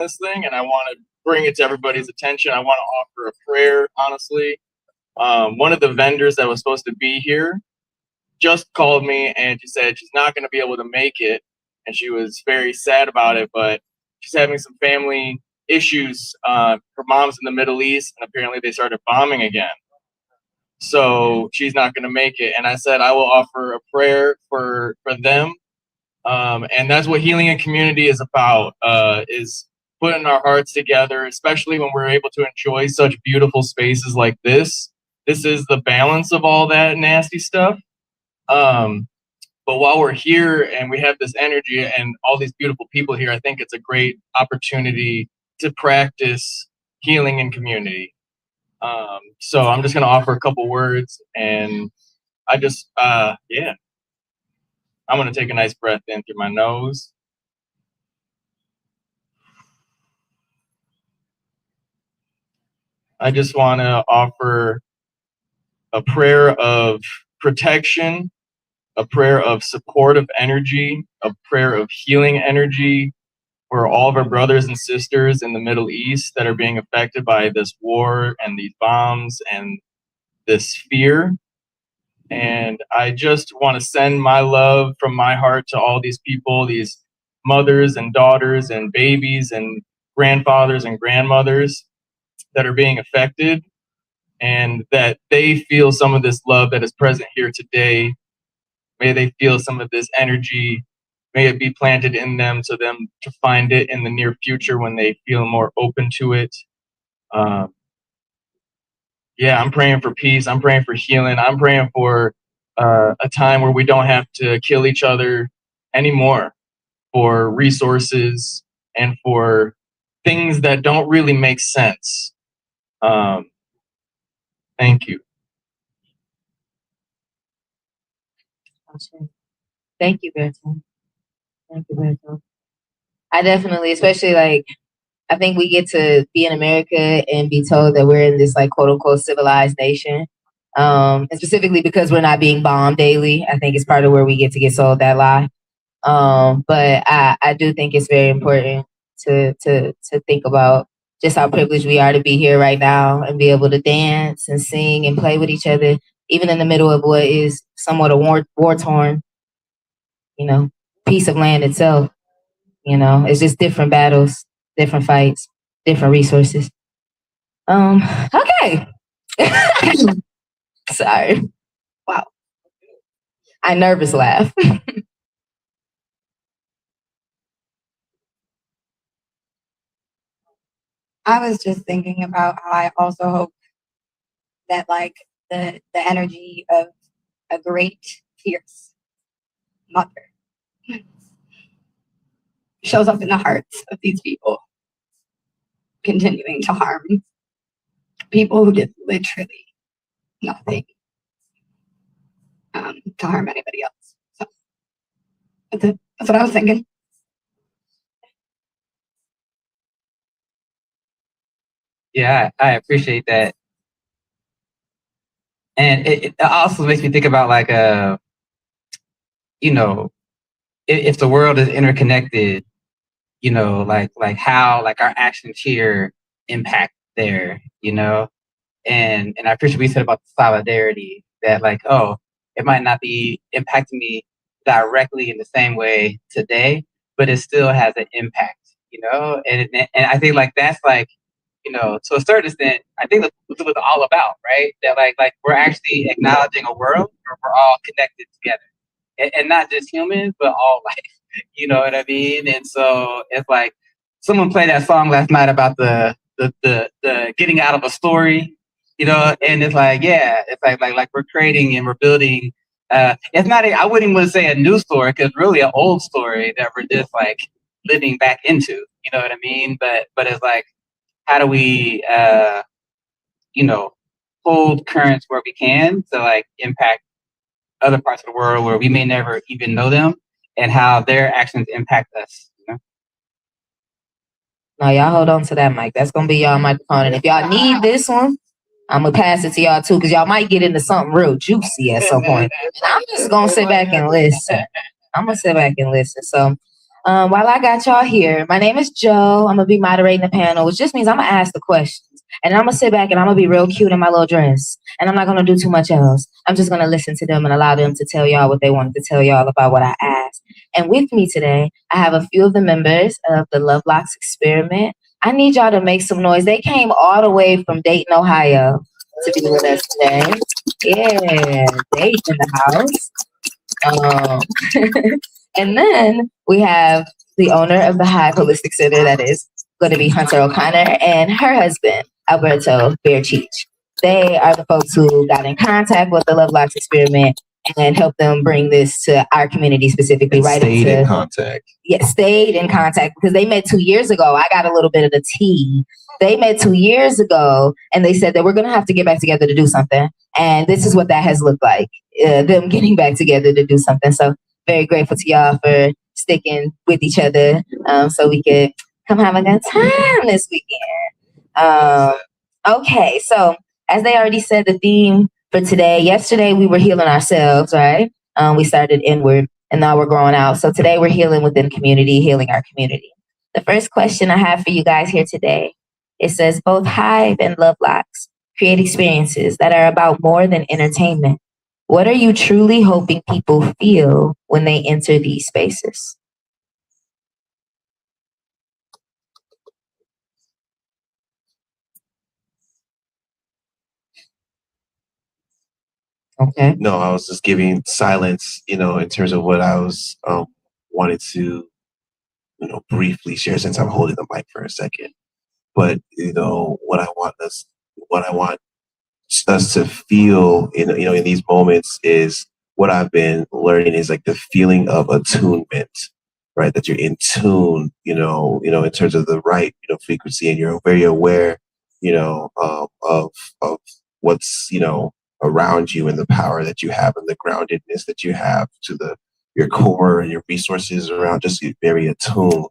this thing, and I want to bring it to everybody's attention. I want to offer a prayer, honestly. One of the vendors that was supposed to be here just called me, and she said she's not going to be able to make it, and she was very sad about it, but she's having some family issues. Her mom's in the Middle East, and apparently they started bombing again. So she's not going to make it. And I said I will offer a prayer for them. And that's what healing and community is about, is putting our hearts together, especially when we're able to enjoy such beautiful spaces like this. This is the balance of all that nasty stuff. But while we're here and we have this energy and all these beautiful people here, I think it's a great opportunity to practice healing in community. So I'm just going to offer a couple words, and I just, yeah. I'm going to take a nice breath in through my nose. I just want to offer a prayer of protection, a prayer of supportive energy, a prayer of healing energy for all of our brothers and sisters in the Middle East that are being affected by this war and these bombs and this fear. And I just want to send my love from my heart to all these people, these mothers and daughters and babies and grandfathers and grandmothers that are being affected, and that they feel some of this love that is present here today. May they feel some of this energy. May it be planted in them so them to find it in the near future when they feel more open to it. Yeah, I'm praying for peace. I'm praying for healing. I'm praying for a time where we don't have to kill each other anymore for resources and for things that don't really make sense. Thank you. Thank you, Berto. Thank you, Berto. I definitely, especially like, I think we get to be in America and be told that we're in this like quote unquote civilized nation. And specifically because we're not being bombed daily. I think it's part of where we get sold that lie. But I do think it's very important to think about just how privileged we are to be here right now and be able to dance and sing and play with each other, even in the middle of what is somewhat a war-torn, piece of land itself. It's just different battles, different fights, different resources. Okay. Sorry. Wow. I nervous laugh. I was just thinking about how I also hope that like the energy of a great, fierce mother shows up in the hearts of these people continuing to harm people who did literally nothing to harm anybody else. So that's what I was thinking. Yeah, I appreciate that. And it also makes me think about like, if the world is interconnected, like how like our actions here impact there, and I appreciate what you said about the solidarity that like, oh, it might not be impacting me directly in the same way today, but it still has an impact, and I think like that's like, to a certain extent, I think that's what it's all about, right? That like we're actually acknowledging a world where we're all connected together, and not just humans, but all life. You know what I mean? And so it's like someone played that song last night about the getting out of a story, and it's like, yeah, it's like we're creating and we're building. It's not I wouldn't even say a new story, because really an old story that we're just like living back into. You know what I mean? But it's like, how do we, hold currents where we can to like impact other parts of the world where we may never even know them, and how their actions impact us. Now y'all hold on to that mic. That's gonna be y'all microphone. And if y'all need this one, I'm gonna pass it to y'all too, because y'all might get into something real juicy at some point. And I'm just gonna sit back and listen. I'm gonna sit back and listen. So While I got y'all here, my name is Joe. I'm gonna be moderating the panel, which just means I'm gonna ask the questions, and I'm gonna sit back and I'm gonna be real cute in my little dress, and I'm not gonna do too much else. I'm just gonna listen to them and allow them to tell y'all what they wanted to tell y'all about what I asked. And with me today, I have a few of the members of the Locz experiment. I need y'all to make some noise. They came all the way from Dayton, Ohio, to be with us today. Yeah, Dayton in the house. And then we have the owner of the Hive Holistic Center, that is going to be Hunter O'Connor, and her husband, Alberto Bearcheech. They are the folks who got in contact with the Locz experiment and helped them bring this to our community specifically. And right stayed into in contact. Yeah, stayed in contact because they met 2 years ago. I got a little bit of the tea. They met 2 years ago, and they said that we're going to have to get back together to do something. And this is what that has looked like, them getting back together to do something. So very grateful to y'all for sticking with each other so we could come have a good time this weekend. Okay, so as they already said, the theme for today, yesterday we were healing ourselves, right? We started inward and now we're growing out. So today we're healing within community, healing our community. The first question I have for you guys here today, it says both Hive and Locz create experiences that are about more than entertainment. What are you truly hoping people feel when they enter these spaces? Okay. No, I was just giving silence, in terms of what I was wanted to, briefly share since I'm holding the mic for a second. But what I want us to feel in these moments is what I've been learning is like the feeling of attunement, right? That you're in tune, in terms of the right, frequency, and you're very aware, of what's, around you and the power that you have and the groundedness that you have to your core and your resources around, just very attuned.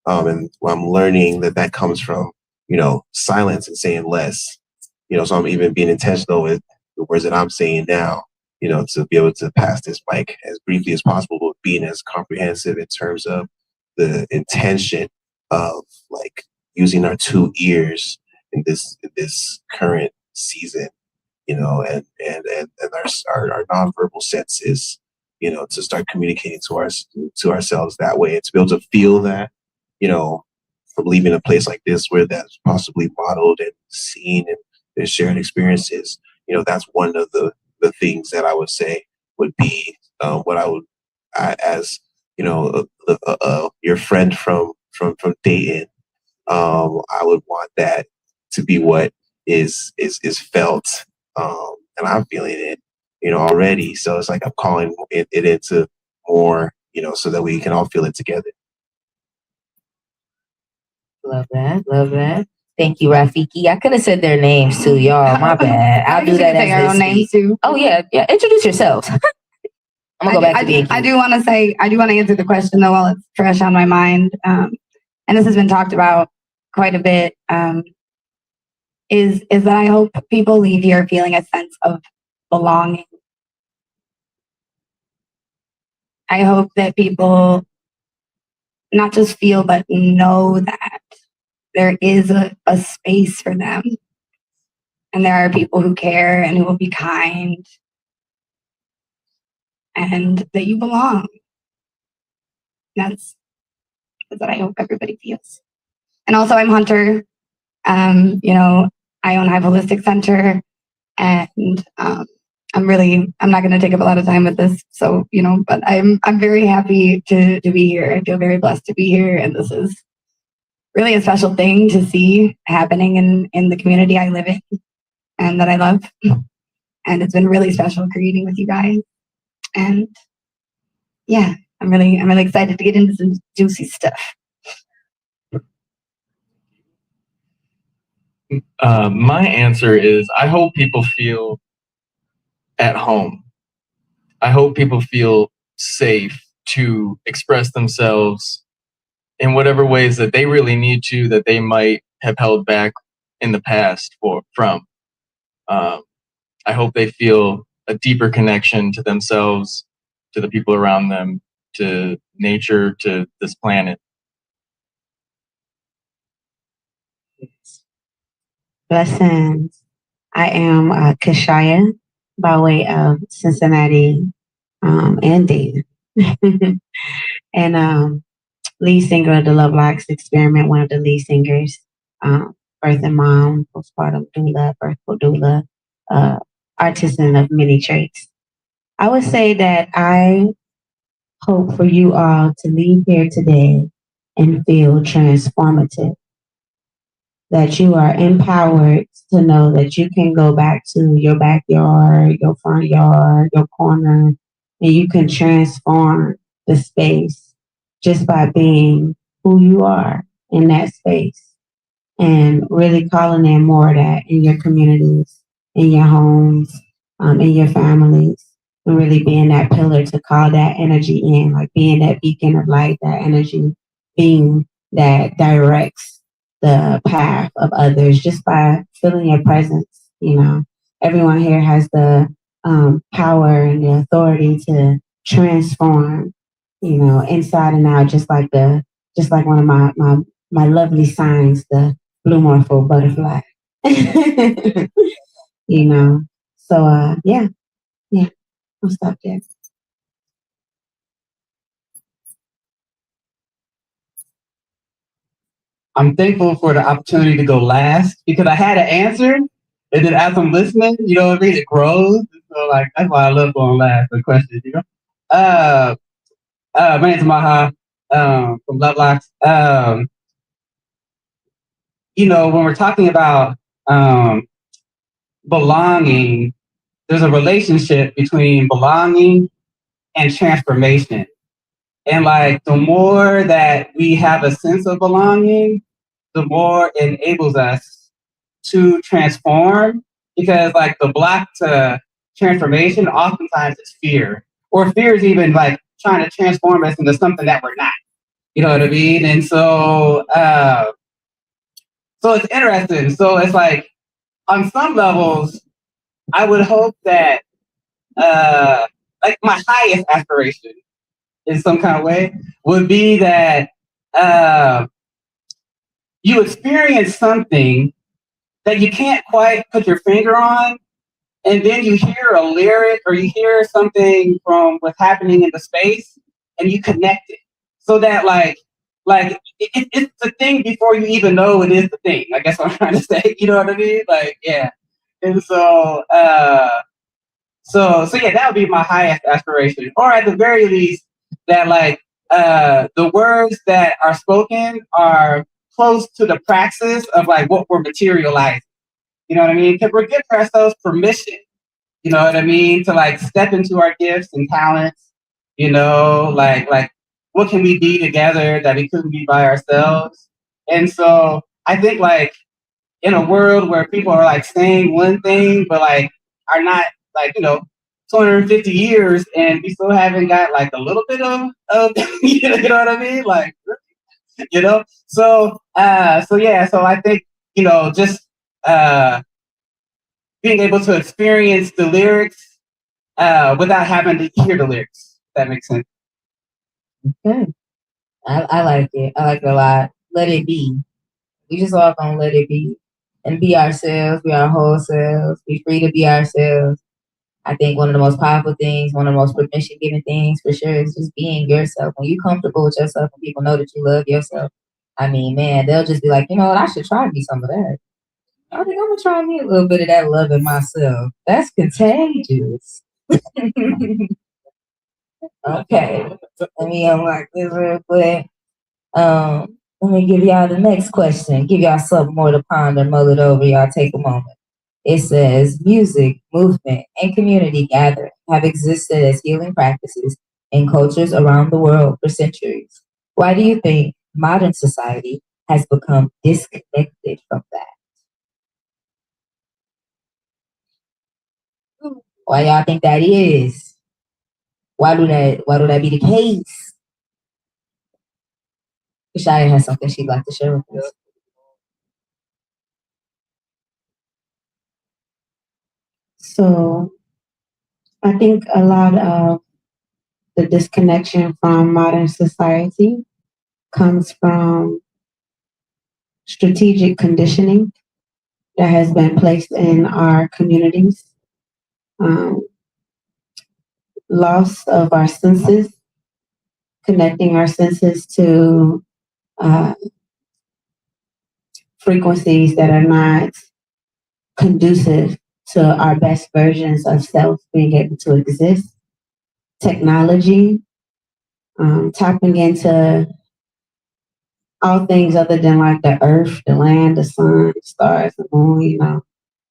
And I'm learning that comes from, silence and saying less. So I'm even being intentional with the words that I'm saying now, to be able to pass this mic as briefly as possible, but being as comprehensive in terms of the intention of like using our 2 ears in this current season, and our nonverbal senses, to start communicating to ourselves that way, and to be able to feel that, from leaving a place like this where that's possibly modeled and seen and there's shared experiences. That's one of the things that I would say would be what as your friend from Dayton, I would want that to be what is felt, and I'm feeling it, already. So it's like I'm calling it into more, so that we can all feel it together. Love that. Love that. Thank you, Rafiki. I could have said their names too, y'all. My bad. I'll do that say our own names too. Oh yeah. Introduce yourselves. I'm gonna go back to being cute. I do want to answer the question though while it's fresh on my mind. And this has been talked about quite a bit. Is that I hope people leave here feeling a sense of belonging. I hope that people not just feel, but know that there is a space for them. And there are people who care and who will be kind. And that you belong. That's what I hope everybody feels. And also I'm Hunter. I own Hive Holistic Center. And I'm not going to take up a lot of time with this. So, but I'm very happy to be here. I feel very blessed to be here. And this is really a special thing to see happening in the community I live in and that I love. And it's been really special creating with you guys. And yeah, I'm really excited to get into some juicy stuff. My answer is I hope people feel at home. I hope people feel safe to express themselves in whatever ways that they really need to, that they might have held back in the past from. I hope they feel a deeper connection to themselves, to the people around them, to nature, to this planet. Blessings. I am Kashaya by way of Cincinnati and Dayton. And lead singer of the Locz Experiment, one of the lead singers, birth and mom, postpartum doula, birthful doula, artisan of many traits. I would say that I hope for you all to leave here today and feel transformative, that you are empowered to know that you can go back to your backyard, your front yard, your corner, and you can transform the space just by being who you are in that space, and really calling in more of that in your communities, in your homes, in your families, and really being that pillar to call that energy in, like being that beacon of light, that energy being that directs the path of others just by feeling your presence. You know, everyone here has the power and the authority to transform, you know, inside and out, just like one of my lovely signs, the blue morpho butterfly. You know. So yeah, I'll stop there. I'm thankful for the opportunity to go last because I had an answer, and then as I'm listening, you know what I mean, it grows. So like that's why I love going last for questions, you know. My name's Maha from Locz. You know, when we're talking about belonging, there's a relationship between belonging and transformation. And like the more that we have a sense of belonging, the more it enables us to transform. Because like the block to transformation oftentimes is fear. Or fear is even like trying to transform us into something that we're not. You know what I mean? And so it's interesting. So it's like on some levels, I would hope that like my highest aspiration in some kind of way would be that you experience something that you can't quite put your finger on, and then you hear a lyric or you hear something from what's happening in the space, and you connect it, so that it's the thing before you even know it is the thing. I guess what I'm trying to say. You know what I mean? Like yeah, and so yeah, that would be my highest aspiration, or at the very least, that like the words that are spoken are close to the praxis of like what we're materializing. You know what I mean? Because we're giving ourselves permission. You know what I mean? To like step into our gifts and talents. You know, like what can we be together that we couldn't be by ourselves? And so I think like in a world where people are like saying one thing, but like are not like, 250 years and we still haven't got like a little bit of you know what I mean? Like, so yeah, so I think, just being able to experience the lyrics without having to hear the lyrics. If that makes sense. Okay. I like it. I like it a lot. Let it be. We just all gonna let it be and be ourselves, be our whole selves, be free to be ourselves. I think one of the most powerful things, one of the most permission giving things for sure is just being yourself. When you're comfortable with yourself and people know that you love yourself, I mean, man, they'll just be like, you know what, I should try me some of that. I think I'm gonna try me a little bit of that loving myself. That's contagious. Okay. Let me unlock this real quick. Let me give y'all the next question. Give y'all something more to ponder, mull it over. Y'all take a moment. It says music, movement, and community gathering have existed as healing practices in cultures around the world for centuries. Why do you think modern society has become disconnected from that? Why y'all think that is? Why do that be the case? Kashaya has something she'd like to share with us. So I think a lot of the disconnection from modern society comes from strategic conditioning that has been placed in our communities, loss of our senses, connecting our senses to frequencies that are not conducive to our best versions of self being able to exist, technology, tapping into all things other than like the earth, the land, the sun, the stars, the moon,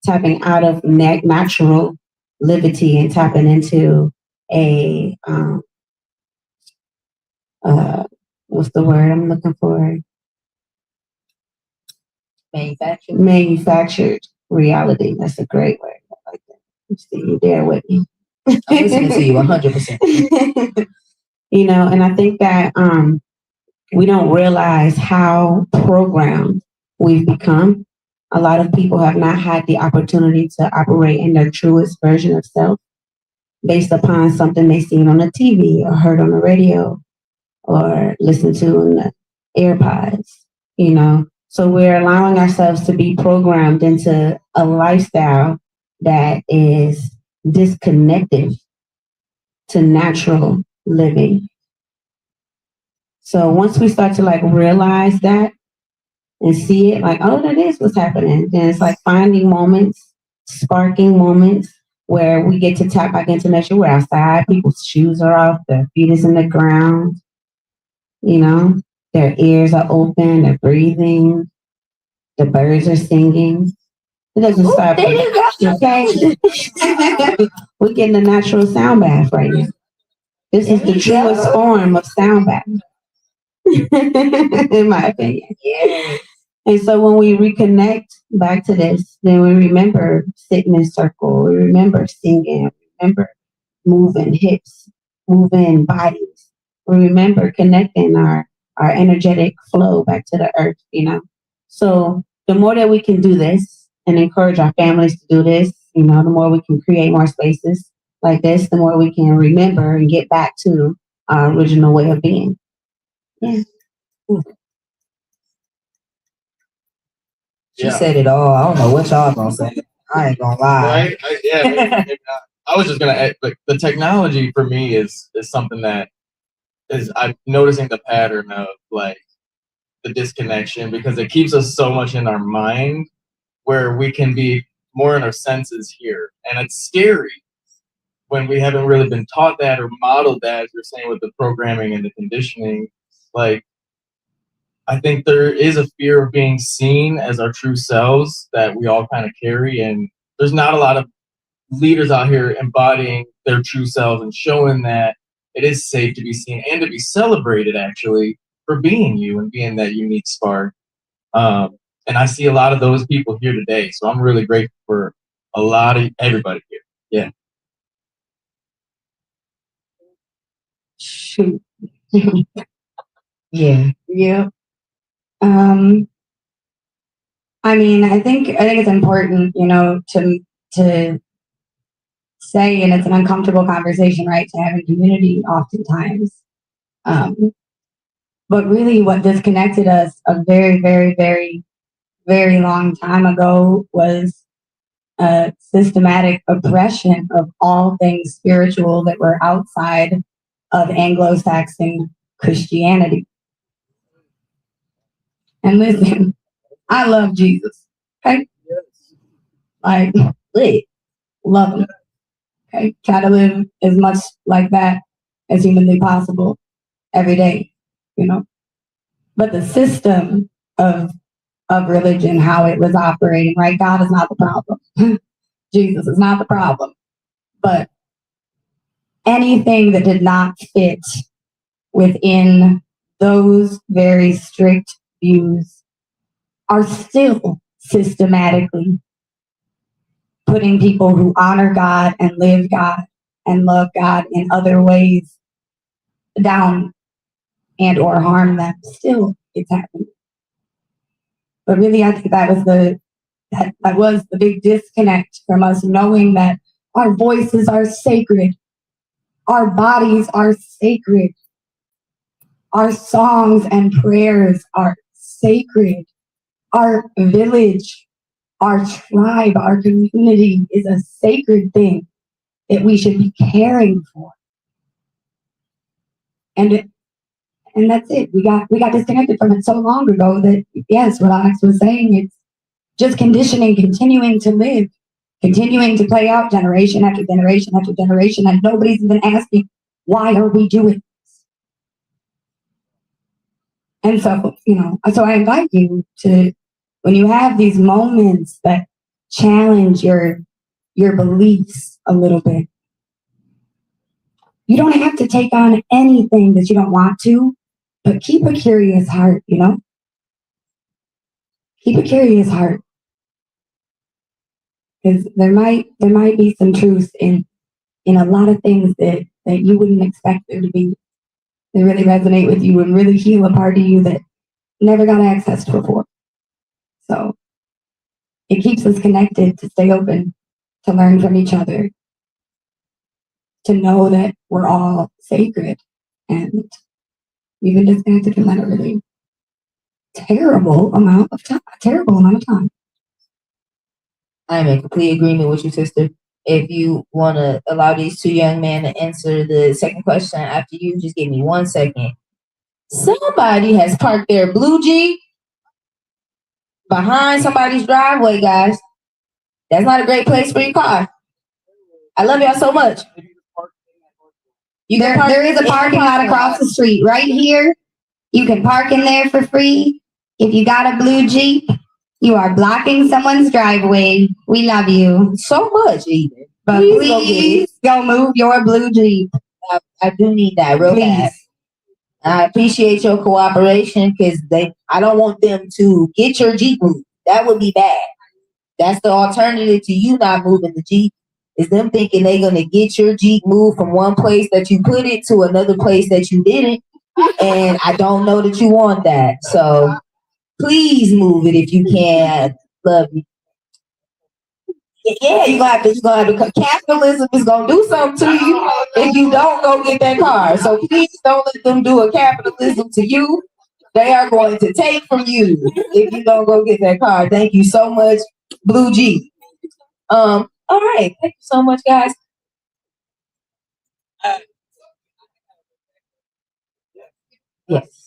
tapping out of natural liberty and tapping into a, what's the word I'm looking for? Manufactured reality. That's a great word. I like that. You see, you there with me. I'm listening to you 100%. And I think that we don't realize how programmed we've become. A lot of people have not had the opportunity to operate in their truest version of self based upon something they've seen on the TV or heard on the radio or listened to in the AirPods. So we're allowing ourselves to be programmed into a lifestyle that is disconnected to natural living. So once we start to like realize that and see it like, oh, that is what's happening, then it's like finding moments, sparking moments where we get to tap back into nature. We're outside, people's shoes are off, their feet is in the ground, their ears are open, they're breathing, the birds are singing. It doesn't stop. Okay. We're getting a natural sound bath right now. This is the truest form of sound bath. In my opinion. Yeah. And so when we reconnect back to this, then we remember sitting in circle, we remember singing, we remember moving hips, moving bodies. We remember connecting our energetic flow back to the earth, So the more that we can do this and encourage our families to do this, the more we can create more spaces like this, the more we can remember and get back to our original way of being. Yeah. She said it all. I don't know what y'all gonna say. I ain't gonna lie. Right? Maybe not. I was just gonna add, like, the technology for me is something that is, I'm noticing the pattern of like the disconnection, because it keeps us so much in our mind where we can be more in our senses here, and it's scary when we haven't really been taught that or modeled that, as you're saying, with the programming and the conditioning. Like, I think there is a fear of being seen as our true selves that we all kind of carry, and there's not a lot of leaders out here embodying their true selves and showing that it is safe to be seen and to be celebrated, actually, for being you and being that unique spark. And I see a lot of those people here today, so I'm really grateful for a lot of everybody here. Yeah. Shoot. Yeah. Yeah. I mean, I think it's important, to say, and it's an uncomfortable conversation, right, to have in community oftentimes. But really what disconnected us a very, very, very, very long time ago was a systematic oppression of all things spiritual that were outside of Anglo-Saxon Christianity. And listen, I love Jesus. Okay? Like, love him. Okay? Try to live as much like that as humanly possible every day, But the system of religion, how it was operating, right? God is not the problem. Jesus is not the problem. But anything that did not fit within those very strict views are still systematically putting people who honor God and live God and love God in other ways down and or harm them. Still, it's happening. But really, I think that was the big disconnect from us, knowing that our voices are sacred. Our bodies are sacred. Our songs and prayers are sacred. Our village, our tribe, our community is a sacred thing that we should be caring for. And that's it. We got disconnected from it so long ago that, yes, what Alex was saying, it's just conditioning, continuing to live, continuing to play out generation after generation after generation, and nobody's even asking, why are we doing this? And so, so I invite you to, when you have these moments that challenge your beliefs a little bit, you don't have to take on anything that you don't want to, but keep a curious heart, Keep a curious heart. Because there might be some truth in a lot of things that you wouldn't expect there to be, that really resonate with you and really heal a part of you that never got access to before. So it keeps us connected to stay open, to learn from each other, to know that we're all sacred. And we've been disconnected from that a really terrible amount of time. I'm in complete agreement with you, sister. If you want to allow these two young men to answer the second question after you, just give me 1 second. Somebody has parked their blue Jeep behind somebody's driveway, guys. That's not a great place for your car. I love y'all so much. There is a parking lot across the street right here. You can park in there for free. If you got a blue Jeep, you are blocking someone's driveway. We love you so much, even. But please go move your blue Jeep. I do need that real fast. I appreciate your cooperation because I don't want them to get your Jeep moved. That would be bad. That's the alternative to you not moving the Jeep, is them thinking they're going to get your Jeep moved from one place that you put it to another place that you didn't. And I don't know that you want that. So please move it if you can. Love you. Yeah, you're gonna have to, capitalism is gonna do something to you if you don't go get that car. So please don't let them do a capitalism to you. They are going to take from you if you don't go get that car. Thank you so much, Blue G. All right, thank you so much, guys. Yes.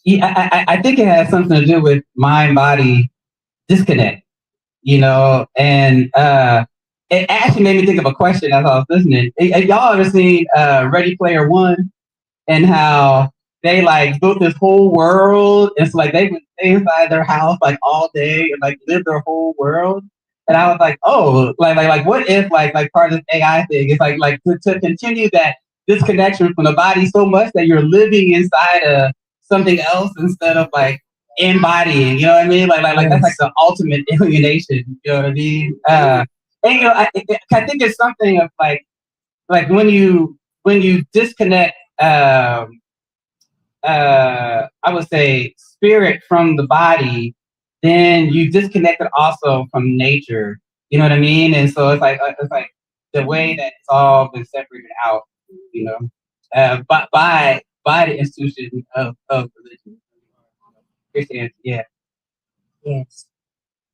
Yeah, I think it has something to do with mind-body disconnect, and it actually made me think of a question as I was listening. Y'all ever seen Ready Player One, and how they built this whole world? It's like they would stay inside their house all day and live their whole world. And I was like, oh, what if part of this AI thing is to continue that disconnection from the body so much that you're living inside of something else instead of embodying, you know what I mean? That's the ultimate alienation, you know what I mean? And I think it's something of when you disconnect, I would say, spirit from the body, then you disconnect it also from nature. You know what I mean? And so it's like the way that it's all been separated out, but by the institution of religion, Christianity. Yeah. Yes.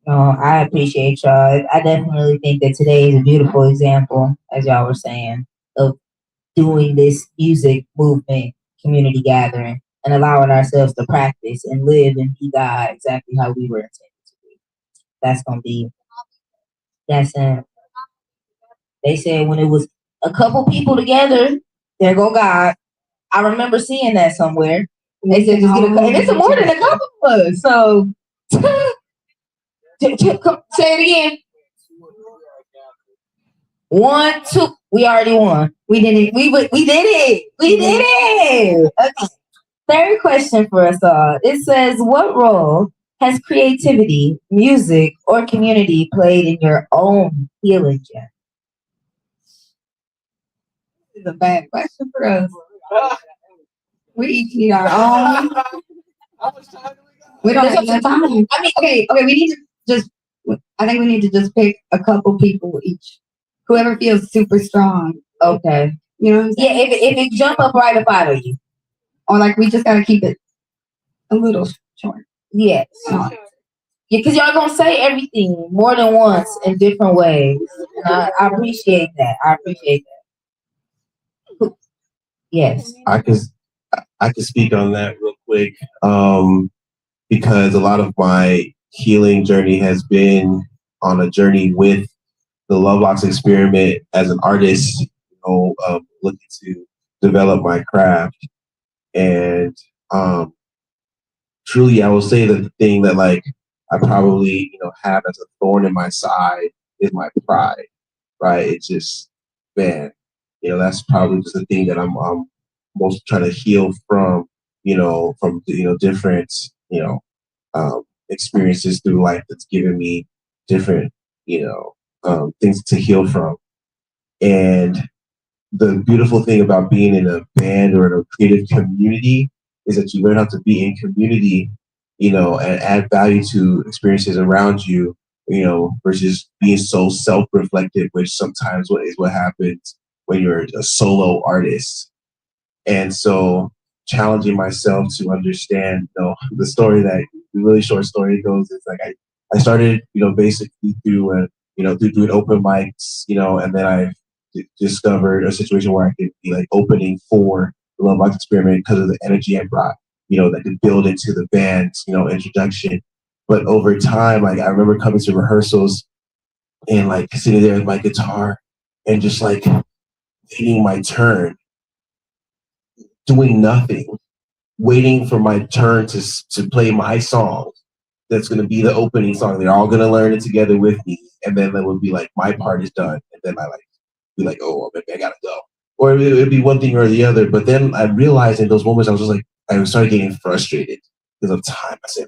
No, I appreciate y'all. I definitely think that today is a beautiful example, as y'all were saying, of doing this music movement, community gathering, and allowing ourselves to practice and live and be God exactly how we were intended to be. That's it. They said when it was a couple people together, there go God. I remember seeing that somewhere. They said just get and it's more than a couple of us. So say it again. 1, 2. We already won. We did it. We did it. We did it. Okay. Third question for us all. It says, what role has creativity, music, or community played in your own healing journey? This is a bad question for us. We each need our own. We don't have enough time. I mean, okay. We need to just I think we need to just pick a couple people each. Whoever feels super strong. Okay. You know what I'm Yeah, saying? if it jump up right up out of you. Or like we just gotta keep it a little short. Yes. Yeah, because y'all gonna say everything more than once in different ways. And I appreciate that. I appreciate that. Yes. I can speak on that real quick. Because a lot of my healing journey has been on a journey with the Locz experiment as an artist, looking to develop my craft. And truly, I will say that the thing that like I probably have as a thorn in my side is my pride, right? It's just, man, that's probably just the thing that I'm most trying to heal from, different, experiences through life that's given me different, things to heal from. And the beautiful thing about being in a band or in a creative community is that you learn how to be in community, and add value to experiences around you, versus being so self-reflective, which sometimes is what happens when you're a solo artist. And so challenging myself to understand, the story that the really short story goes is like I started, basically through through doing open mics, and then I discovered a situation where I could be like opening for the Locz experiment because of the energy I brought, that could build into the band's, introduction. But over time, like I remember coming to rehearsals and like sitting there with my guitar and just like waiting my turn, doing nothing, waiting for my turn to play my song. That's going to be the opening song. They're all going to learn it together with me, and then it would be like my part is done, and then I like be like, oh, maybe I gotta go, or it would be one thing or the other. But then I realized in those moments I was just like, I started getting frustrated because of time. I said,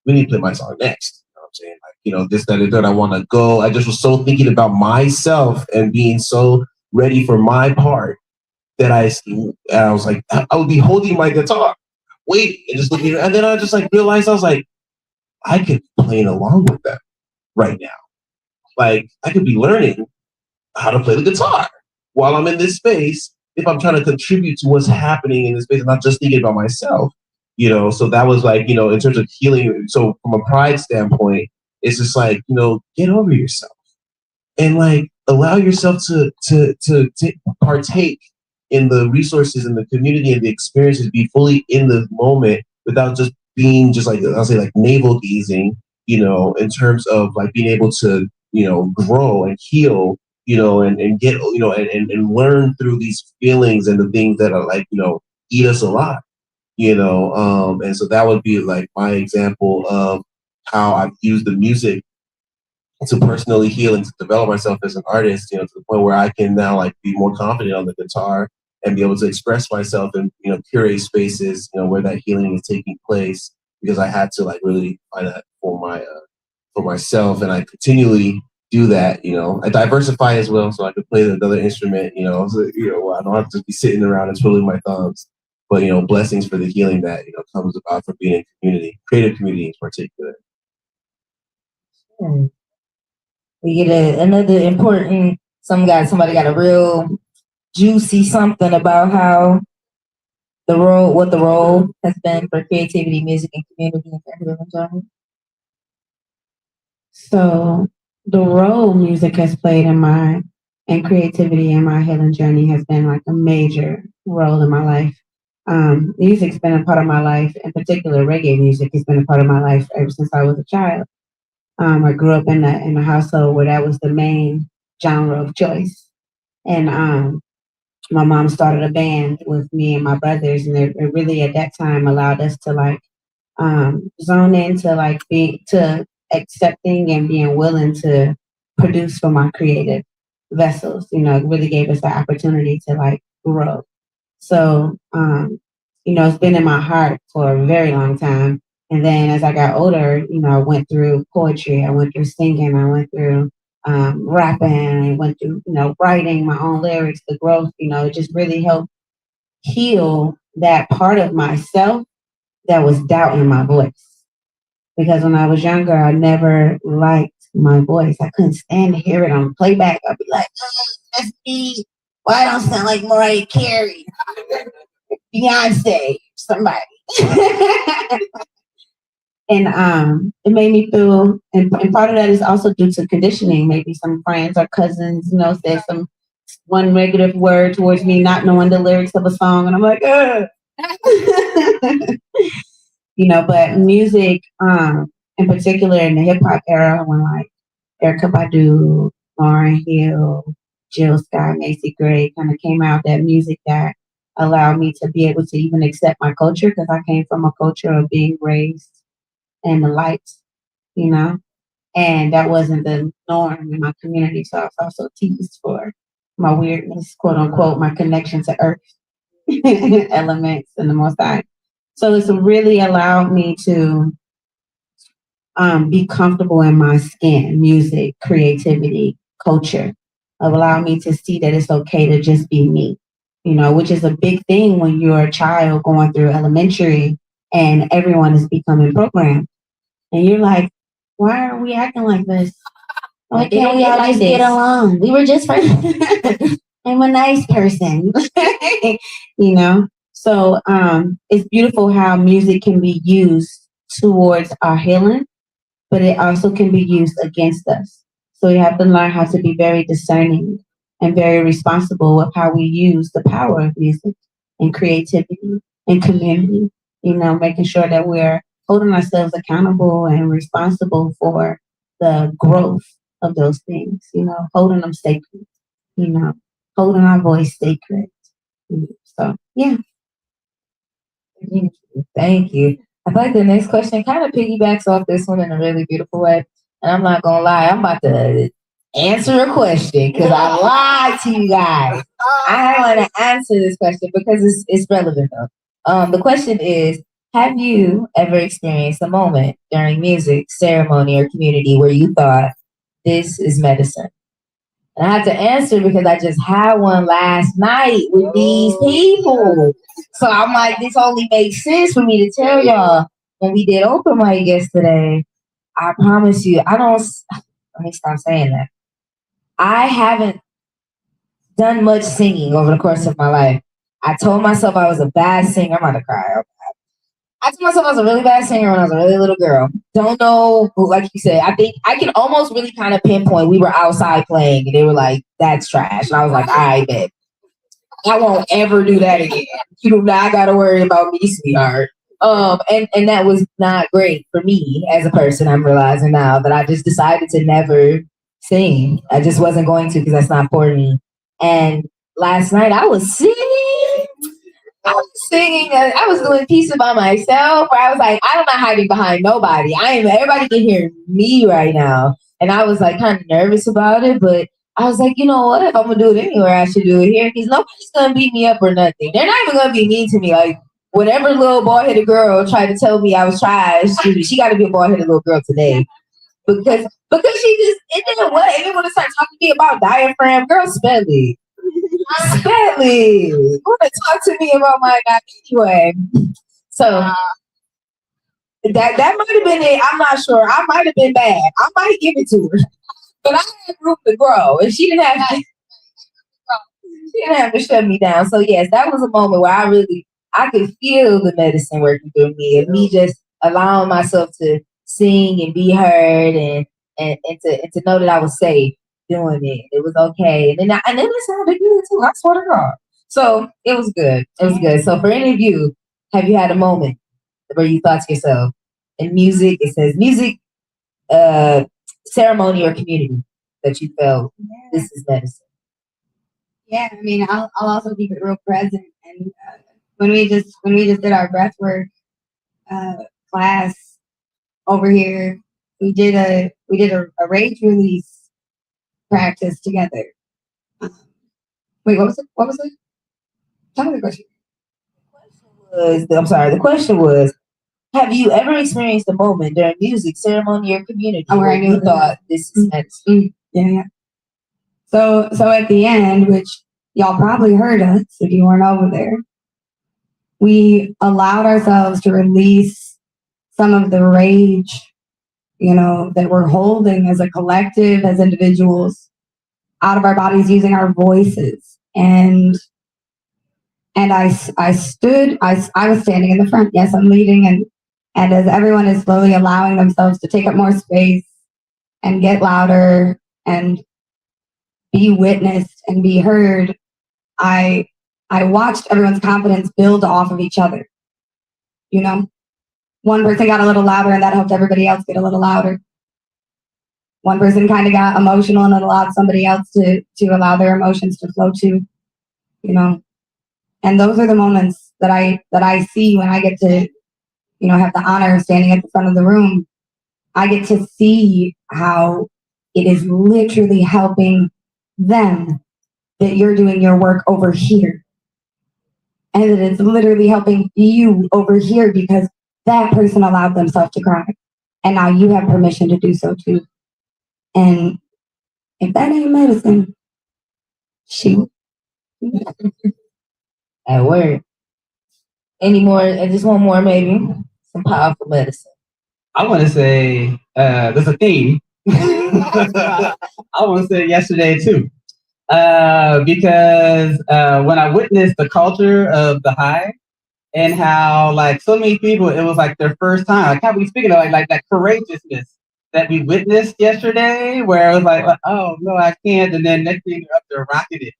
we need to play my song next. You know what I'm saying? Like, this, that, and that. I want to go. I just was so thinking about myself and being so ready for my part that I was like, I would be holding my guitar, waiting, and just looking, and then I just like realized I was like, I could be playing along with them right now. Like I could be learning how to play the guitar while I'm in this space if I'm trying to contribute to what's happening in this space and not just thinking about myself. So that was like, in terms of healing. So from a pride standpoint, it's just like, get over yourself and like allow yourself to partake in the resources and the community and the experiences, be fully in the moment without just being just like, I'll say like navel gazing, in terms of like being able to, grow and heal, and get, and learn through these feelings and the things that are like, eat us alive, and so that would be like my example of how I've used the music to personally heal and to develop myself as an artist, to the point where I can now like be more confident on the guitar and be able to express myself and, curate spaces, where that healing is taking place, because I had to like really find that for myself. And I continually do that, I diversify as well. So I could play another instrument, so, I don't have to be sitting around and twiddling my thumbs, but, blessings for the healing that, comes about from being in community, creative community in particular. We get another important. Somebody got a real juicy something about how what the role has been for creativity, music, and community in healing journey. So the role music has played in creativity in my healing journey has been like a major role in my life. Music's been a part of my life. In particular, reggae music has been a part of my life ever since I was a child. I grew up in a household where that was the main genre of choice. And my mom started a band with me and my brothers, and it really at that time allowed us to like zone into like to accepting and being willing to produce from our creative vessels. It really gave us the opportunity to like grow. So it's been in my heart for a very long time. And then as I got older, I went through poetry, I went through singing, I went through rapping, I went through, writing my own lyrics, the growth, it just really helped heal that part of myself that was doubting my voice. because when I was younger, I never liked my voice. I couldn't stand to hear it on playback. I'd be like, that's me. Why I don't sound like Mariah Carey, Beyonce, somebody? And it made me feel, and part of that is also due to conditioning. Maybe some friends or cousins, said some one negative word towards me, not knowing the lyrics of a song, and I'm like, ugh. But music, in particular in the hip hop era, when like Erykah Badu, Lauryn Hill, Jill Scott, Macy Gray kind of came out, that music that allowed me to be able to even accept my culture, because I came from a culture of being raised in the lights, and that wasn't the norm in my community. So I was also teased for my weirdness, quote unquote, my connection to earth elements and the Most High. So it's really allowed me to be comfortable in my skin, music, creativity, culture, have allowed me to see that it's okay to just be me, which is a big thing when you're a child going through elementary and everyone is becoming programmed. And you're like, why are we acting like this? Why can't we all just get along? We were just friends. I'm a nice person. So it's beautiful how music can be used towards our healing, but it also can be used against us. So you have to learn how to be very discerning and very responsible with how we use the power of music and creativity and community, making sure that we're holding ourselves accountable and responsible for the growth of those things, holding them sacred, holding our voice sacred. So, yeah. Thank you. I feel like the next question kind of piggybacks off this one in a really beautiful way. And I'm not going to lie, I'm about to answer a question because I lied to you guys. I want to answer this question because it's relevant though. The question is, have you ever experienced a moment during music, ceremony, or community where you thought, this is medicine? And I have to answer because I just had one last night with these people. So I'm like, this only makes sense for me to tell y'all. When we did open mic yesterday, I promise you, let me stop saying that. I haven't done much singing over the course of my life. I told myself I was a bad singer. I'm about to cry. I told myself I was a really bad singer when I was a really little girl. Don't know, like you said, I think I can almost really kind of pinpoint. We were outside playing and they were like, that's trash. And I was like, all right, bet. I won't ever do that again. You do not got to worry about me, sweetheart. And that was not great for me as a person. I'm realizing now that I just decided to never sing. I just wasn't going to because that's not for me. And last night I was singing. I was doing pieces by myself where I was like, I'm not hiding behind nobody. Everybody can hear me right now. And I was like kind of nervous about it, but I was like, you know what? If I'm gonna do it anywhere, I should do it here because nobody's gonna beat me up or nothing. They're not even gonna be mean to me. Like whatever little bald-headed girl tried to tell me I was trash, she got to be a bald-headed little girl today because she just and then what? And then when they start talking to me about diaphragm, girl, spell it. Spelly, want to talk to me about my God anyway. So that might have been it. I'm not sure. I might have been bad. I might give it to her, but I had room to grow, and she didn't have to. She didn't have to shut me down. So yes, that was a moment where I could feel the medicine working through me, and me just allowing myself to sing and be heard, and to know that I was safe doing it. It was okay. And then it sounded good too. I swear to God. So it was good. It was good. So for any of you, have you had a moment where you thought to yourself, in music, it says music, ceremony or community that you felt this is medicine? Yeah, I mean, I'll also keep it real present. And when we just did our breathwork class over here, we did a rage release practice together. Wait, what was it? Tell me the question. The question was, have you ever experienced a moment during music, ceremony, or community where you thought this is medicine? Yeah. So at the end, which y'all probably heard us if you weren't over there, we allowed ourselves to release some of the rage that we're holding as a collective, as individuals, out of our bodies, using our voices. And I was standing in the front. Yes, I'm leading, and as everyone is slowly allowing themselves to take up more space and get louder and be witnessed and be heard, I watched everyone's confidence build off of each other. One person got a little louder and that helped everybody else get a little louder. One person kind of got emotional and it allowed somebody else to allow their emotions to flow too. And those are the moments that I see when I get to, have the honor of standing at the front of the room. I get to see how it is literally helping them that you're doing your work over here. And that it's literally helping you over here because that person allowed themselves to cry. And now you have permission to do so too. And if that ain't medicine, shoot. At work. Any more? Just one more, maybe. Some powerful medicine. I want to say there's a theme. I want to say yesterday too, because when I witnessed the culture of the Hive and how like so many people, it was like their first time. Like how we speaking of like that courageousness that we witnessed yesterday, where it was like, oh no, I can't, and then next thing you're up there rocking it,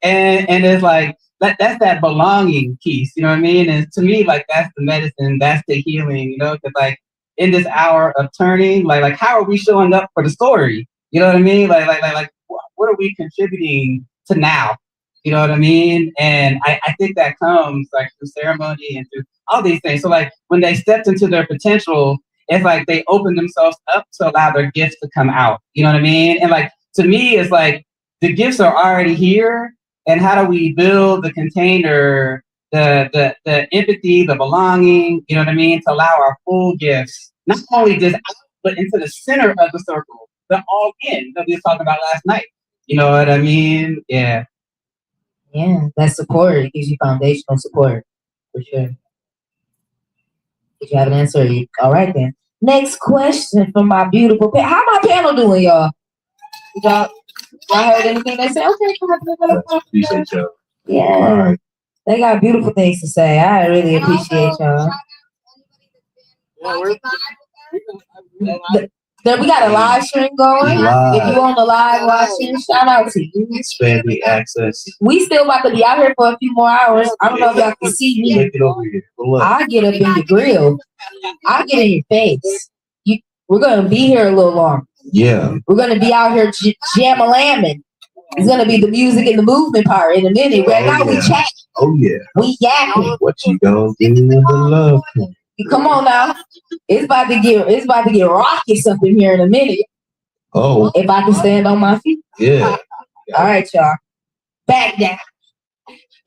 and it's like. That's that belonging piece, you know what I mean? And to me, like, that's the medicine, that's the healing, because like in this hour of turning, like how are we showing up for the story? You know what I mean? Like what are we contributing to now? You know what I mean? And I think that comes like through ceremony and through all these things. So like when they stepped into their potential, it's like they opened themselves up to allow their gifts to come out. You know what I mean? And like to me, it's like the gifts are already here. And how do we build the container, the empathy, the belonging, you know what I mean, to allow our full gifts, not only just out, but into the center of the circle, the all in that we were talking about last night. You know what I mean? Yeah. Yeah, that support. It gives you foundational support, for sure. Did you have an answer? All right, then. Next question from my beautiful panel. How my panel doing, y'all? Y'all heard anything they say? Okay. Yeah. They got beautiful things to say. I really appreciate y'all. We got a live stream going. If you on the live watching, shout out to you. Expanding access. We still about to be out here for a few more hours. I don't know if y'all can see me. I get up in your grill. I get in your face. We're gonna be here a little longer. Yeah. We're gonna be out here jam-a-lamming. It's gonna be the music and the movement part in a minute. Right now we chat. Oh yeah. We yapping. What you gonna do with the love? Come on now. It's about to get raucous up in here in a minute. Oh. If I can stand on my feet. Yeah. All right, y'all. Back down.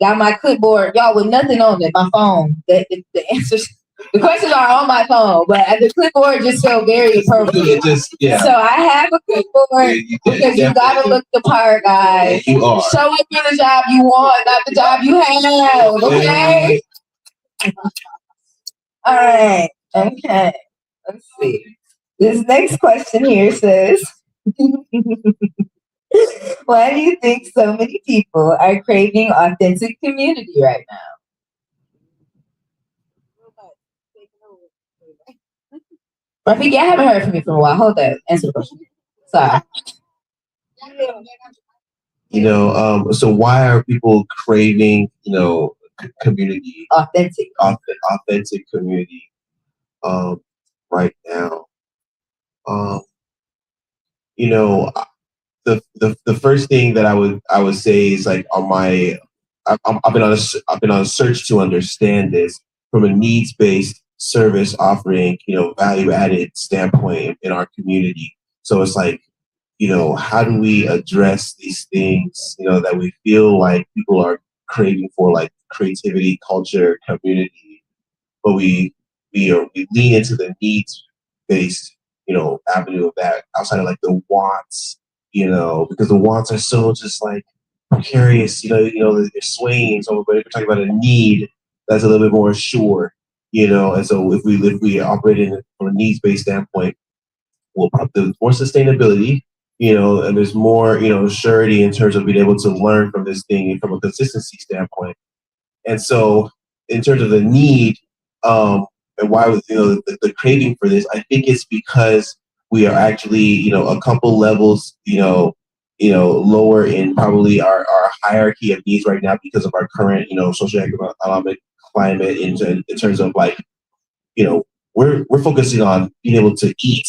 Got my clipboard, y'all, with nothing on it. My phone. The answers. The questions are on my phone, but the clipboard just felt very appropriate. So I have a clipboard because you gotta look the part, guys. You are. Show up for the job you want, not the job you have. Okay. All right. Okay. Let's see. This next question here says, why do you think so many people are craving authentic community right now? Rafiki, I haven't heard from you for a while. Hold that. Answer the question. Sorry. So why are people craving, community? Authentic community. Right now. The first thing that I would say is like I've been on a search to understand this from a needs-based service offering, value-added standpoint in our community. So it's like, how do we address these things, that we feel like people are craving for, like creativity, culture, community, but we lean into the needs-based, avenue of that outside of like the wants, because the wants are so just like precarious, they're swaying. So we're talking about a need that's a little bit more sure, and so if we operate from a needs-based standpoint, there's more sustainability, and there's more, surety in terms of being able to learn from this thing from a consistency standpoint. And so, in terms of the need, and why was the craving for this, I think it's because we are actually, a couple levels, lower in probably our hierarchy of needs right now because of our current, socioeconomic climate in terms of like, we're focusing on being able to eat.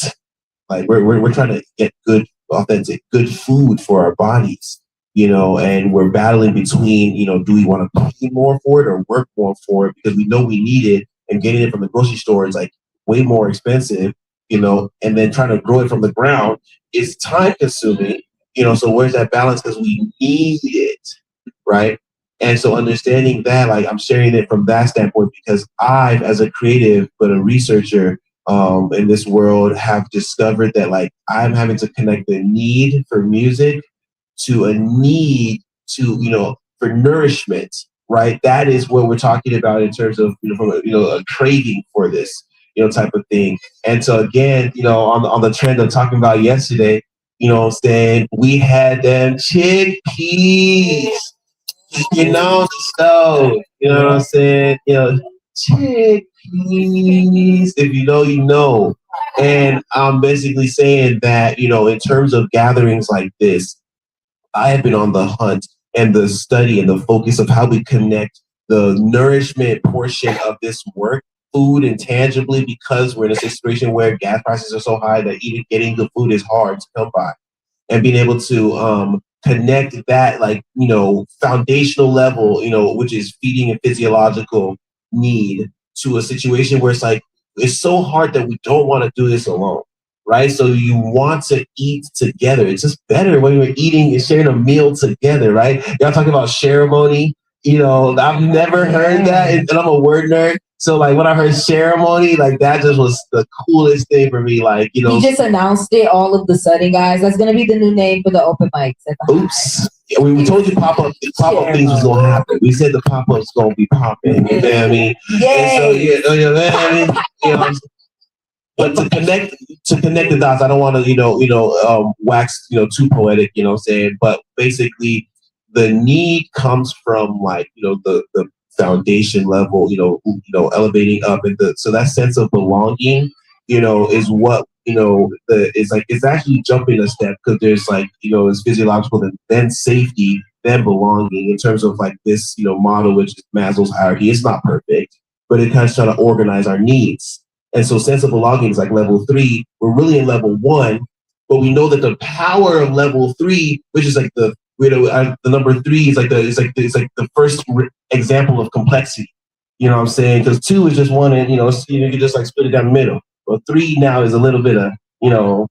Like we're trying to get good, authentic, good food for our bodies, and we're battling between, do we want to pay more for it or work more for it because we know we need it, and getting it from the grocery store is like way more expensive, and then trying to grow it from the ground is time consuming, so where's that balance? Because we need it, right? And so understanding that, like I'm sharing it from that standpoint because I, as a creative but a researcher in this world, have discovered that like I'm having to connect the need for music to a need to, for nourishment, right? That is what we're talking about in terms of, from a craving for this, type of thing. And so again, on the trend of talking about yesterday, saying we had them chickpeas. So, what I'm saying? Chickpeas. If you know, you know. And I'm basically saying that, in terms of gatherings like this, I have been on the hunt and the study and the focus of how we connect the nourishment portion of this work, food intangibly, because we're in a situation where gas prices are so high that even getting the food is hard to come by. And being able to connect that, like, foundational level, which is feeding a physiological need, to a situation where it's like, it's so hard that we don't want to do this alone, right? So you want to eat together. It's just better when we're eating and sharing a meal together, right? Y'all talking about ceremony. I've never heard that, and I'm a word nerd. So like when I heard ceremony, like that just was the coolest thing for me. Like, He just announced it all of the sudden, guys. That's gonna be the new name for the open mics at the Oops. Yeah, we told you pop-up things was gonna happen. We said the pop-up's gonna be popping. You know what I mean? Yay! And so but to connect the dots, I don't want to wax too poetic, but basically the need comes from like the foundation level, elevating up, and so that sense of belonging, is what it's actually jumping a step, because there's like it's physiological, and then safety, then belonging, in terms of like this model, which is Maslow's hierarchy. It's not perfect, but it kind of trying to organize our needs. And so sense of belonging is like level 3. We're really in level 1, but we know that the power of level 3, which is like the number 3, is like the first example of complexity. You know what I'm saying? Because 2 is just 1, and you can just like split it down the middle. But 3 now is a little bit of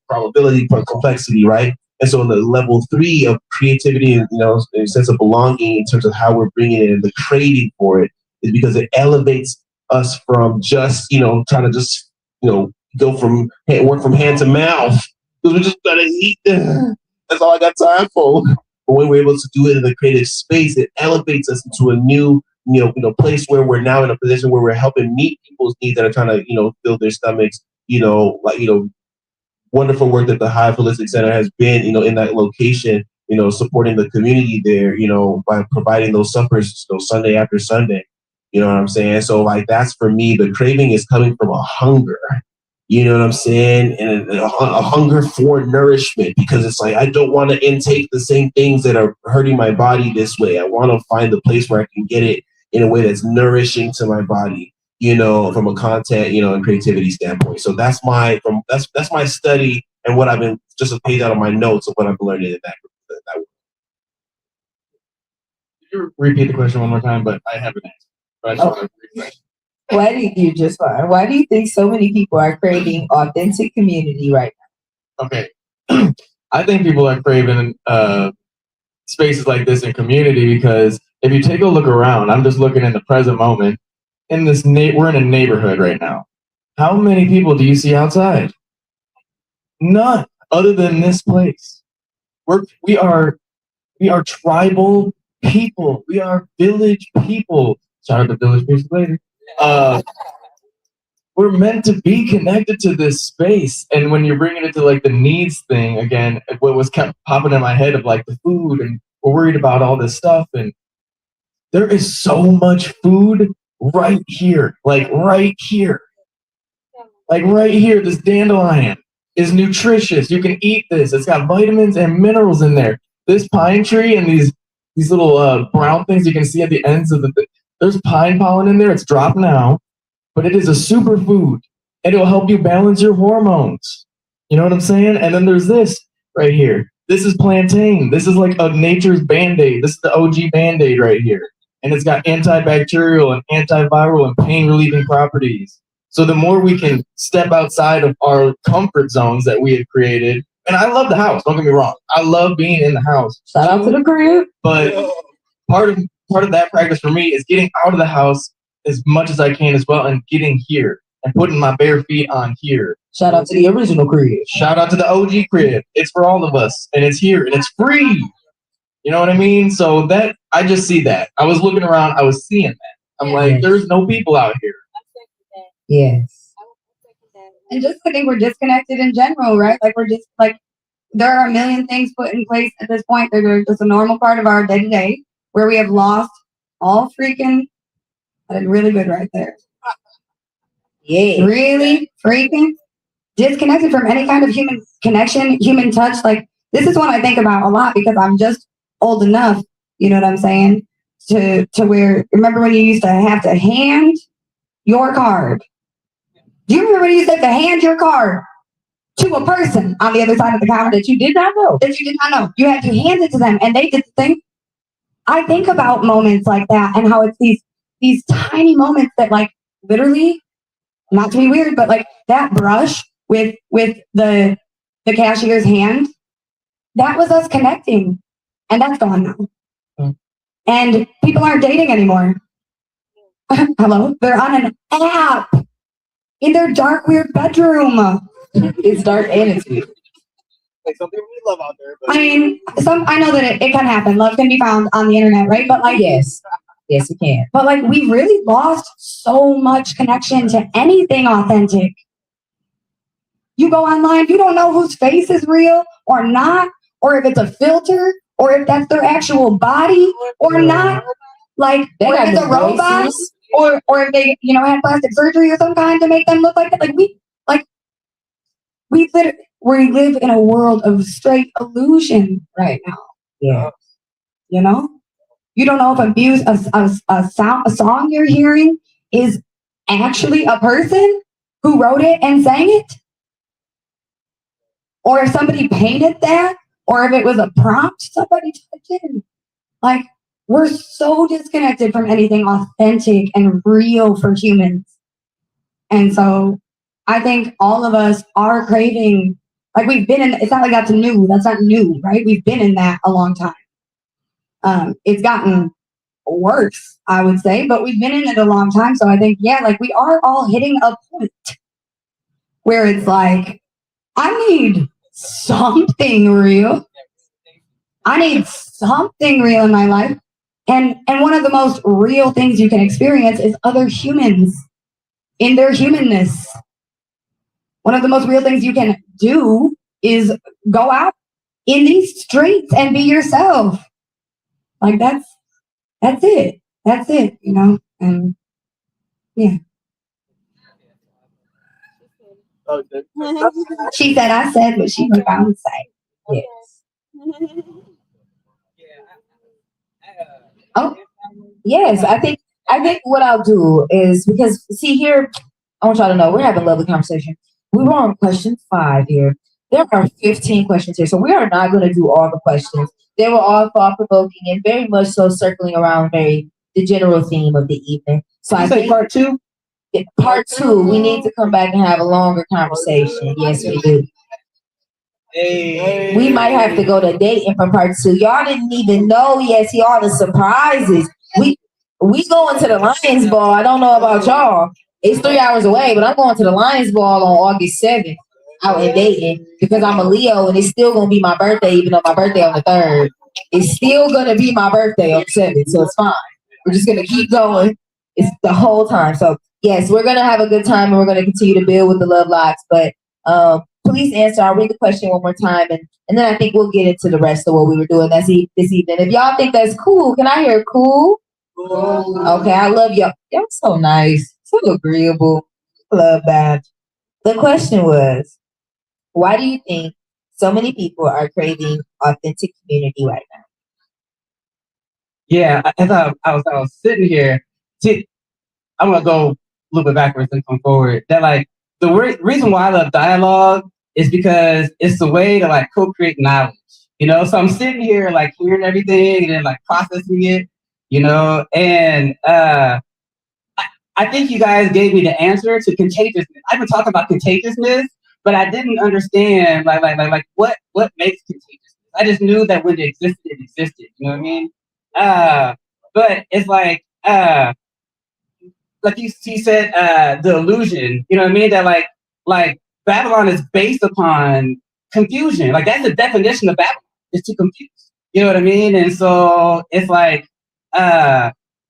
probability for complexity, right? And so in the level 3 of creativity and a sense of belonging, in terms of how we're bringing it and the craving for it, is because it elevates us from just trying to just go from work from hand to mouth, because we just gotta eat. That's all I got time for. But when we're able to do it in a creative space, it elevates us into a new place where we're now in a position where we're helping meet people's needs that are trying to fill their stomachs. Wonderful work that the Hive Holistic Center has been in that location, supporting the community there, by providing those suppers Sunday after Sunday. You know what I'm saying? So like that's, for me, the craving is coming from a hunger. You know what I'm saying? And a hunger for nourishment, because it's like I don't want to intake the same things that are hurting my body this way. I want to find the place where I can get it in a way that's nourishing to my body, from a content, and creativity standpoint. So that's my study, and what I've been, just a page out of my notes of what I've learned in that. Could you repeat the question one more time? But I haven't answered. But I just want to refresh. Why do you think so many people are craving authentic community right now? Okay. I think people are craving spaces like this in community, because if you take a look around, I'm just looking in the present moment, we're in a neighborhood right now. How many people do you see outside? None, other than this place. We are tribal people. We are village people. Shout out to village people later. we're meant to be connected to this space. And when you're bringing it to like the needs thing again, what was kept popping in my head of like the food, and we're worried about all this stuff, and there is so much food right here, like right here. Like right here, this dandelion is nutritious. You can eat this. It's got vitamins and minerals in there. This pine tree and these little brown things you can see at the ends of the thing. There's pine pollen in there. It's dropped now, but it is a superfood. And it'll help you balance your hormones. You know what I'm saying? And then there's this right here. This is plantain. This is like a nature's Band-Aid. This is the OG Band-Aid right here. And it's got antibacterial and antiviral and pain relieving properties. So the more we can step outside of our comfort zones that we had created, and I love the house, don't get me wrong. I love being in the house. Shout out to the crib. But part of that practice for me is getting out of the house as much as I can as well, and getting here and putting my bare feet on here. Shout out to the original crib. Shout out to the OG crib. It's for all of us, and it's here, and it's free. You know what I mean? So that, I just see that. I was looking around, I was seeing that. I'm like, there's no people out here. Yes. And just I think we're disconnected in general, right? Like we're just like, there are a million things put in place at this point that are just a normal part of our day to day, where we have lost all freaking. I did really good right there. Yeah. Really freaking disconnected from any kind of human connection, human touch. Like this is what I think about a lot because I'm just old enough, you know what I'm saying, to where, remember when you used to have to hand your card? Do you remember when you used to have to hand your card to a person on the other side of the counter that you did not know? You had to hand it to them and they did the thing. I think about moments like that and how it's these tiny moments that like literally, not to be weird, but like that brush with the cashier's hand, that was us connecting. And that's gone now. Mm. And people aren't dating anymore. Hello? They're on an app in their dark, weird bedroom. It's dark and it's weird. Like some people need love out there. But I mean, I know that it can happen. Love can be found on the internet, right? But like, Yes, it can. but like, we really lost so much connection to anything authentic. You go online, you don't know whose face is real or not, or if it's a filter, or if that's their actual body or not. Like, They or if got it's a the robot, voices. or if they, had plastic surgery of some kind to make them look like that. We live in a world of straight illusion right now. Yeah. You know, you don't know if a song you're hearing is actually a person who wrote it and sang it, or if somebody painted that, or if it was a prompt somebody typed in. Like, we're so disconnected from anything authentic and real for humans. And so I think all of us are craving, like we've been in, it's not like that's new. That's not new, right? We've been in that a long time. It's gotten worse, I would say, but we've been in it a long time. So I think, yeah, like we are all hitting a point where it's like, I need something real. I need something real in my life. And one of the most real things you can experience is other humans in their humanness. One of the most real things you can do is go out in these streets and be yourself. Like that's it. That's it, and yeah. She said I said what she was bound to say. Yes. Oh, Yes, I think what I'll do is, because see here, I want y'all to know we're having a lovely conversation. We were on question 5 here. There are 15 questions here, so we are not going to do all the questions. They were all thought provoking and very much so circling around the general theme of the evening. So I think part 2. part 2, we need to come back and have a longer conversation. Yes, we do. Hey. We might have to go to dating for part 2. Y'all didn't even know yet. See all the surprises. We going to the Lions Ball. I don't know about y'all. It's 3 hours away, but I'm going to the Lions Ball on August 7th out in Dayton because I'm a Leo and it's still going to be my birthday, even though my birthday on the 3rd. It's still going to be my birthday on the 7th, so it's fine. We're just going to keep going. It's the whole time. So yes, we're gonna have a good time and we're gonna continue to build with the Love Locks. But please answer. I'll read the question one more time, and then I think we'll get into the rest of what we were doing this evening. If y'all think that's cool, can I hear cool? Okay, I love y'all. Y'all so nice, so agreeable. Love that. The question was, why do you think so many people are craving authentic community right now? Yeah, as I was sitting here, see, I'm gonna go a little bit backwards and come forward. That like the reason why I love dialogue is because it's a way to like co-create knowledge, you know. So I'm sitting here like hearing everything and then like processing it, you know. And I think you guys gave me the answer to contagiousness. I've been talking about contagiousness, but I didn't understand like what makes contagiousness. I just knew that when it existed. You know what I mean? But it's like you said, the illusion. You know what I mean? That like Babylon is based upon confusion. Like that's the definition of Babylon, is to confuse. You know what I mean? And so it's like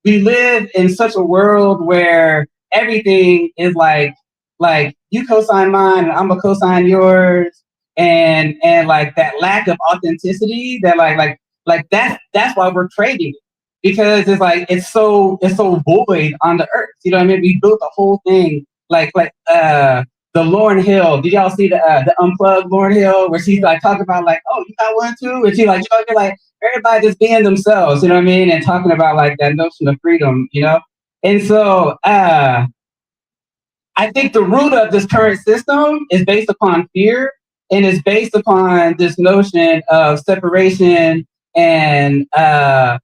we live in such a world where everything is like you co-sign mine and I'm gonna co-sign yours, and like that lack of authenticity that like that's why we're trading it, because it's like it's so void on the earth. You know what I mean? We built the whole thing like the Lauryn Hill. Did y'all see the unplugged Lauryn Hill where she's like talking about like, oh, you got one too? And she like, you know, you're like everybody just being themselves, you know what I mean? And talking about like that notion of freedom, you know? And so I think the root of this current system is based upon fear, and is based upon this notion of separation and all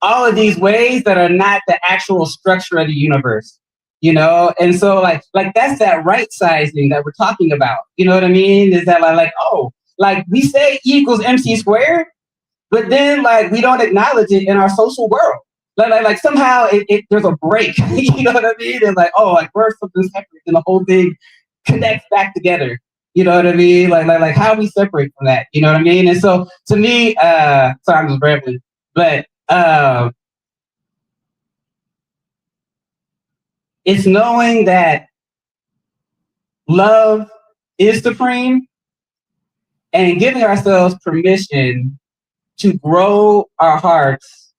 of these ways that are not the actual structure of the universe, you know? And so like that's that right sizing that we're talking about. You know what I mean? Is that like oh, like we say E equals MC squared, but then like we don't acknowledge it in our social world. Like somehow it there's a break. You know what I mean? And like, oh, like we're something separate and the whole thing connects back together. You know what I mean? Like how do we separate from that? You know what I mean? And so to me, sorry, I'm just rambling, but it's knowing that love is supreme and giving ourselves permission to grow our hearts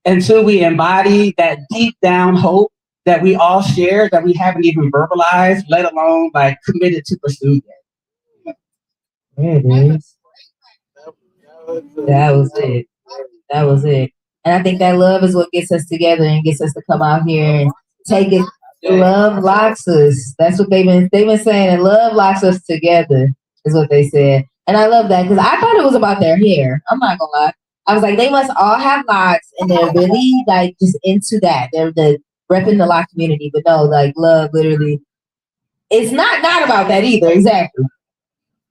until we embody that deep down hope that we all share, that we haven't even verbalized, let alone like committed to pursue yet. Mm-hmm. That was it. And I think that love is what gets us together and gets us to come out here and take it. Love locks us. That's what they've been saying. And love locks us together is what they said. And I love that because I thought it was about their hair. I'm not gonna lie. I was like, they must all have locks and they're really like just into that. They're repping the lock community, but no, like love literally. It's not about that either. Exactly.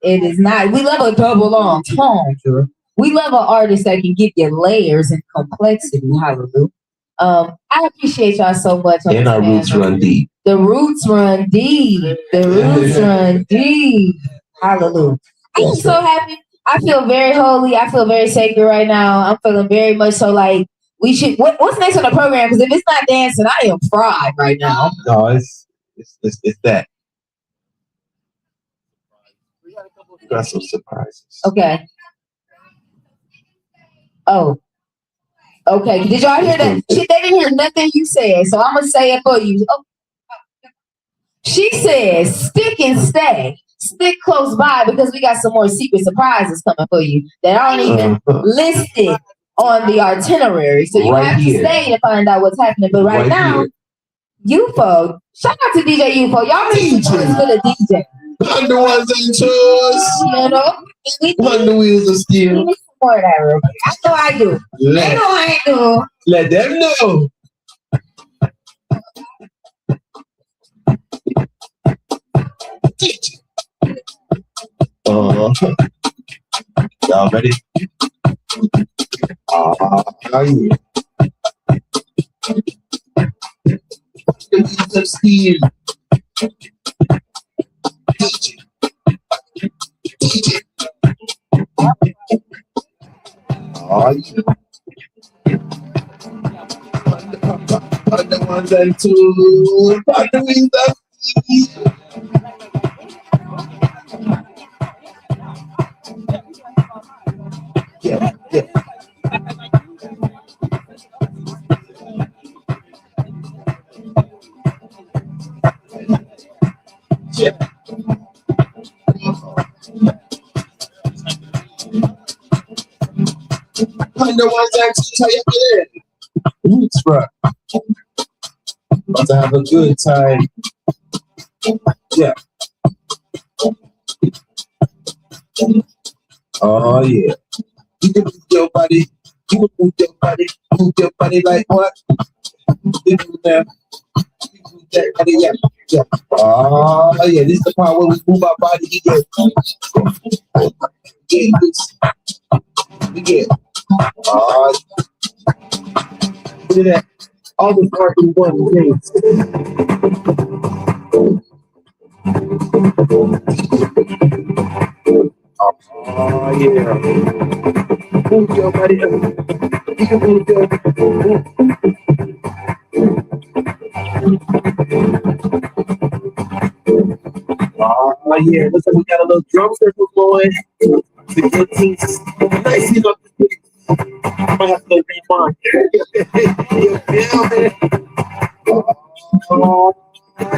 It is not. We love a double entendre. We love an artist that can give you layers and complexity. Hallelujah. I appreciate y'all so much. And our roots run deep. The roots run deep. The roots run deep. Hallelujah. I'm so happy. I feel very holy. I feel very sacred right now. I'm feeling very much so like we should. What's next on the program? Because if it's not dancing, I am fried right now. No, it's that. We got some surprises. Okay. Oh. Okay. Did y'all hear that? They didn't hear nothing you said, so I'm gonna say it for you. Oh. She says, "Stick and stay. Stick close by because we got some more secret surprises coming for you that aren't even listed on the itinerary. So you have to stay to find out what's happening. But right now, UFO. Shout out to DJ UFO. Y'all make some noise for the DJ. On the ones and twos. You know, on the wheels of steel. We need some more of that real quick. I know I do. I know I do. Let them know. Y'all ready? Yeah. The wheels of steel. Oh, yeah. On the ones and twos. On the wings and yeah, yeah. Yeah. On the ones and twos, how you feeling? Roots, bro. About to have a good time. Yeah. Oh yeah. You can move your body. You can move your body. Move your body like what? You do that. You move that body, yeah. Yeah. Oh yeah. This is the part where we move our body. We get this. We get. Oh. Look at that. All the part in one place. Oh yeah. Move your body. You can move your Oh yeah. Looks like we got a little drum circle going. The good things. Nice up the street. I might have to rewind. You feel me? Oh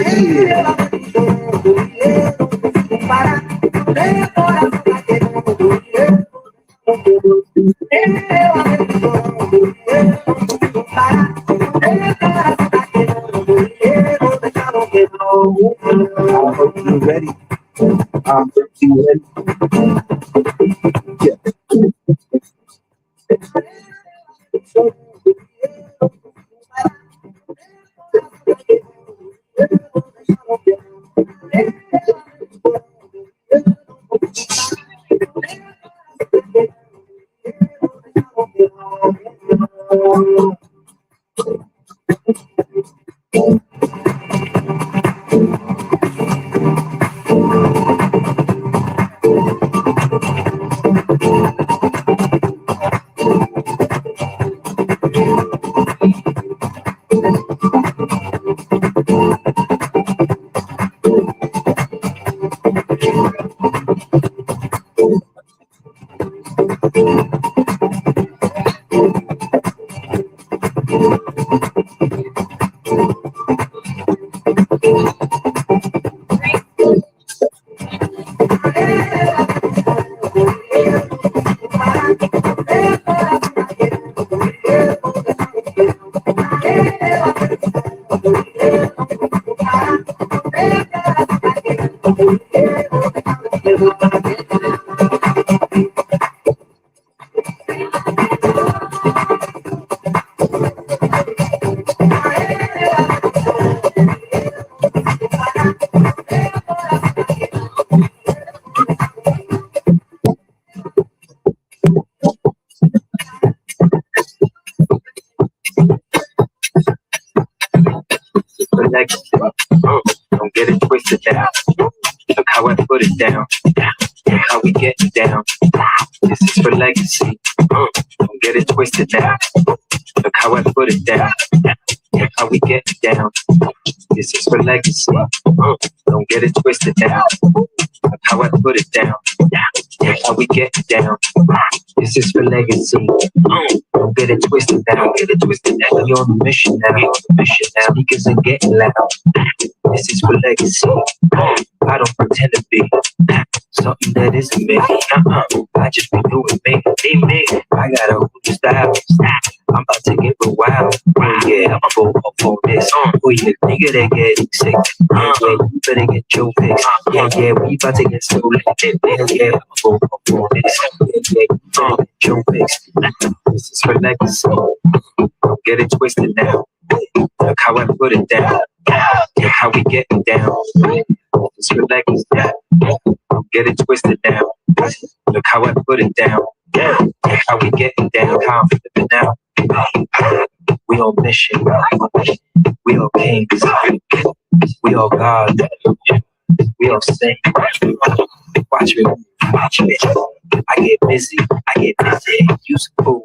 yeah. I hope you're ready. I hope you're ready. Yeah. Don't get it twisted now. Look how I put it down. How we get down. This is for legacy. Don't get it twisted now. Look how I put it down. How we get down. This is for legacy. Don't get it twisted now. Look how I put it down. How we get down. This is for legacy. Don't get it twisted now. Get it twisted now. You're on the mission now. You're on the mission now. Speakers are getting loud. This is for legacy. I don't pretend to be something that isn't me. I just be doing me. I got a whole new style. I'm about to get real wild. Oh yeah, I'ma go up on this. Oh yeah, nigga that getting sick. Yeah, you better get your fix. Yeah, we about to get so lit. Yeah, I'ma go up on this. Yeah, you better get your fix. This is for legacy. Don't get it twisted now. Look how I put it down. Yeah, how we getting down. This is for legacy. Don't get it twisted now. Look how I put it down. Yeah, how we getting down. How I'm flipping out. We on mission. We all kings. We all gods. We all saints. Watch me. Watch me. I get busy. You fool.